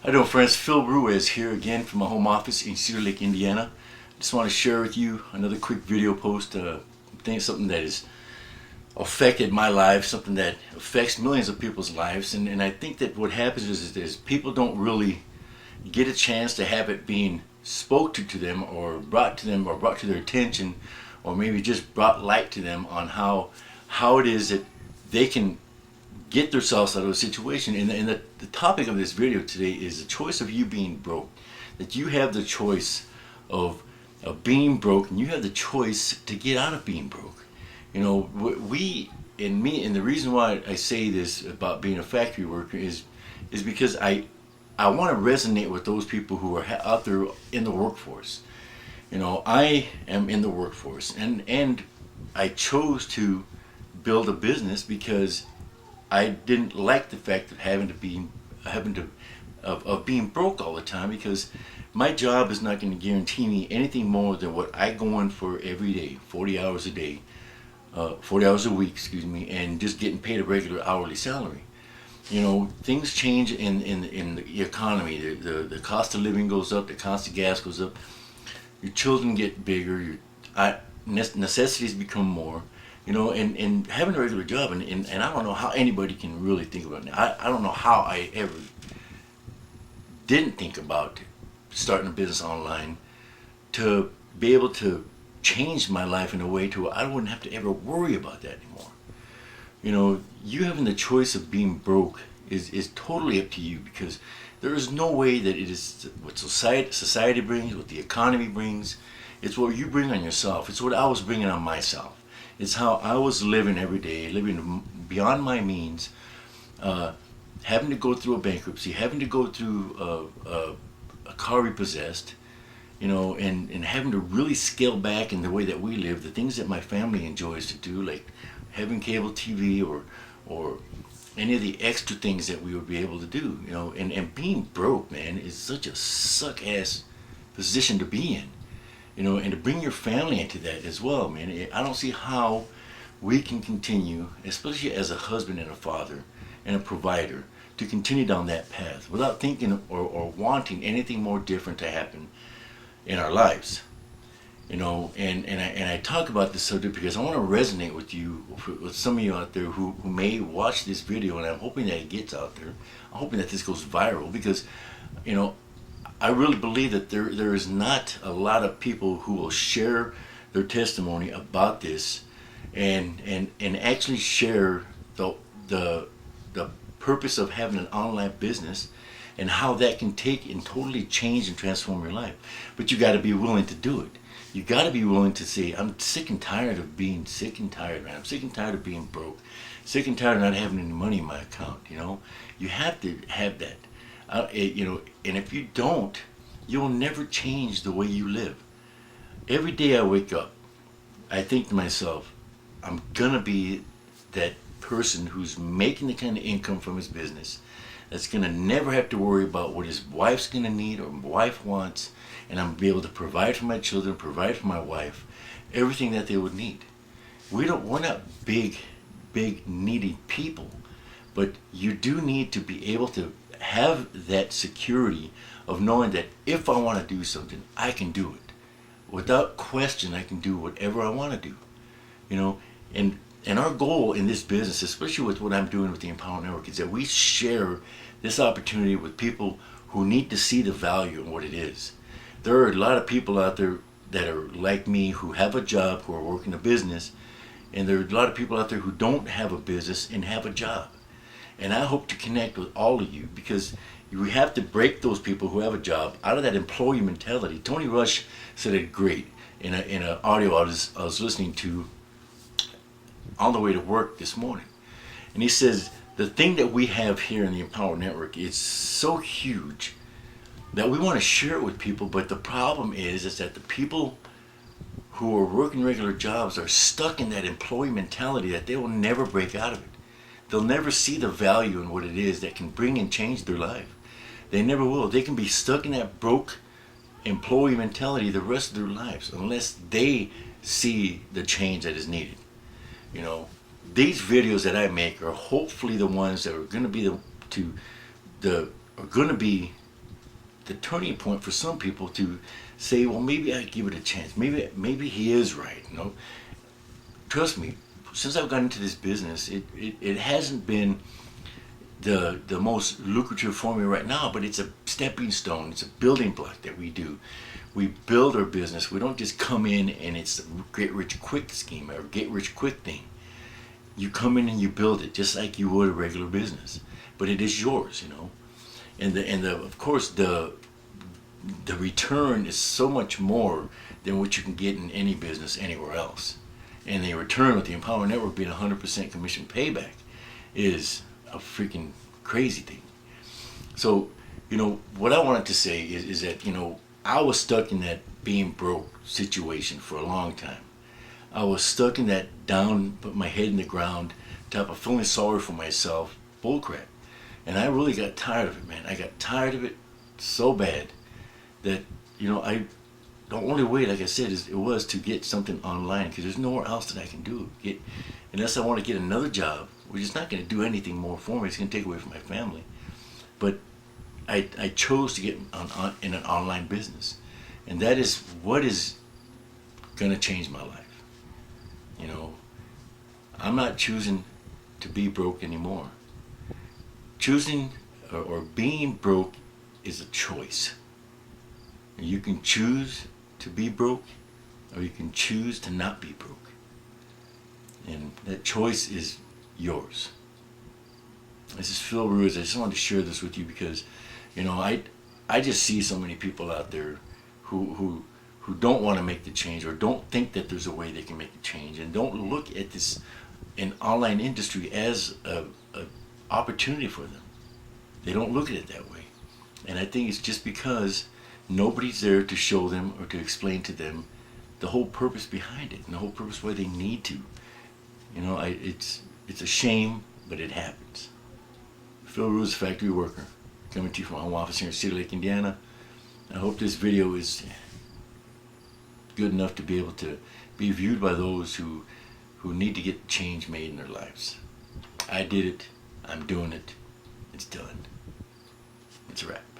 How you doing, friends? Phil Ruiz here again from my home office in Cedar Lake, Indiana. Just want to share with you another quick video post. I think something that has affected my life, something that affects millions of people's lives, and I think that what happens is people don't really get a chance to have it being spoke to them or brought to them or brought to their attention, or maybe just brought light to them on how it is that they can get themselves out of a situation. And the topic of this video today is the choice of you being broke. That you have the choice of being broke, and you have the choice to get out of being broke. You know, and the reason why I say this about being a factory worker is because I want to resonate with those people who are out there in the workforce. You know, I am in the workforce, and I chose to build a business because I didn't like the fact of being broke all the time, because my job is not going to guarantee me anything more than what I go in for every day, 40 hours a day, 40 hours a week, excuse me, and just getting paid a regular hourly salary. You know, things change in the economy. The cost of living goes up, the cost of gas goes up, your children get bigger, necessities become more. You know, and having a regular job, and I don't know how anybody can really think about it. I don't know how I ever didn't think about starting a business online to be able to change my life in a way to where I wouldn't have to ever worry about that anymore. You know, you having the choice of being broke is totally up to you, because there is no way that it is what society brings, what the economy brings. It's what you bring on yourself. It's what I was bringing on myself. It's how I was living every day, living beyond my means, having to go through a bankruptcy, having to go through a car repossessed, you know, and having to really scale back in the way that we live, the things that my family enjoys to do, like having cable TV or any of the extra things that we would be able to do, you know, and being broke, man, is such a suck-ass position to be in. You know, and to bring your family into that as well, man. I don't see how we can continue, especially as a husband and a father and a provider, to continue down that path without thinking or wanting anything more different to happen in our lives. You know, and I talk about this subject because I want to resonate with you, with some of you out there who may watch this video, and I'm hoping that it gets out there. I'm hoping that this goes viral, because, you know, I really believe that there is not a lot of people who will share their testimony about this and actually share the purpose of having an online business and how that can take and totally change and transform your life. But you got to be willing to do it. You got to be willing to say, I'm sick and tired of being sick and tired, man. I'm sick and tired of being broke, sick and tired of not having any money in my account. You know, you have to have that. You know, and if you don't, you'll never change the way you live. Every day I wake up, I think to myself, I'm gonna be that person who's making the kind of income from his business that's gonna never have to worry about what his wife's gonna need or my wife wants, and I'm gonna be able to provide for my children, provide for my wife, everything that they would need. We're not big needy people, but you do need to be able to have that security of knowing that if I want to do something, I can do it. Without question, I can do whatever I want to do. You know, and our goal in this business, especially with what I'm doing with the Empower Network, is that we share this opportunity with people who need to see the value in what it is. There are a lot of people out there that are like me, who have a job, who are working a business, and there are a lot of people out there who don't have a business and have a job. And I hope to connect with all of you, because we have to break those people who have a job out of that employee mentality. Tony Rush said it great in an audio I was listening to on the way to work this morning. And he says, the thing that we have here in the Empower Network is so huge that we want to share it with people, but the problem is that the people who are working regular jobs are stuck in that employee mentality that they will never break out of it. They'll never see the value in what it is that can bring and change their life. They never will. They can be stuck in that broke employee mentality the rest of their lives unless they see the change that is needed. You know, these videos that I make are hopefully the ones that are going to be the turning point for some people to say, well, maybe I give it a chance. Maybe he is right. You know, trust me. Since I've gotten into this business, it hasn't been the most lucrative for me right now, but it's a stepping stone. It's a building block that we do. We build our business. We don't just come in and it's a get rich quick scheme or get rich quick thing. You come in and you build it just like you would a regular business, but it is yours, you know. And of course the return is so much more than what you can get in any business anywhere else. And the return with the Empower Network being 100% commission payback is a freaking crazy thing. So, you know, what I wanted to say is that, you know, I was stuck in that being broke situation for a long time. I was stuck in that down, put my head in the ground, type of feeling sorry for myself, bullcrap. And I really got tired of it, man. I got tired of it so bad that, you know, the only way, like I said, it was to get something online, because there's nowhere else that I can do it. Unless I want to get another job, which is not going to do anything more for me. It's going to take away from my family. But I chose to get in an online business, and that is what is going to change my life. You know, I'm not choosing to be broke anymore. Choosing or being broke is a choice. You can choose to be broke, or you can choose to not be broke. And that choice is yours. This is Phil Ruiz. I just wanted to share this with you because, you know, I just see so many people out there who don't want to make the change, or don't think that there's a way they can make a change, and don't look at this an online industry as a opportunity for them. They don't look at it that way. And I think it's just because nobody's there to show them or to explain to them the whole purpose behind it and the whole purpose why they need to. You know, it's a shame, but it happens. Phil Ruiz, factory worker, coming to you from my home office here in Cedar Lake, Indiana. I hope this video is good enough to be able to be viewed by those who need to get change made in their lives. I did it. I'm doing it. It's done. It's a wrap.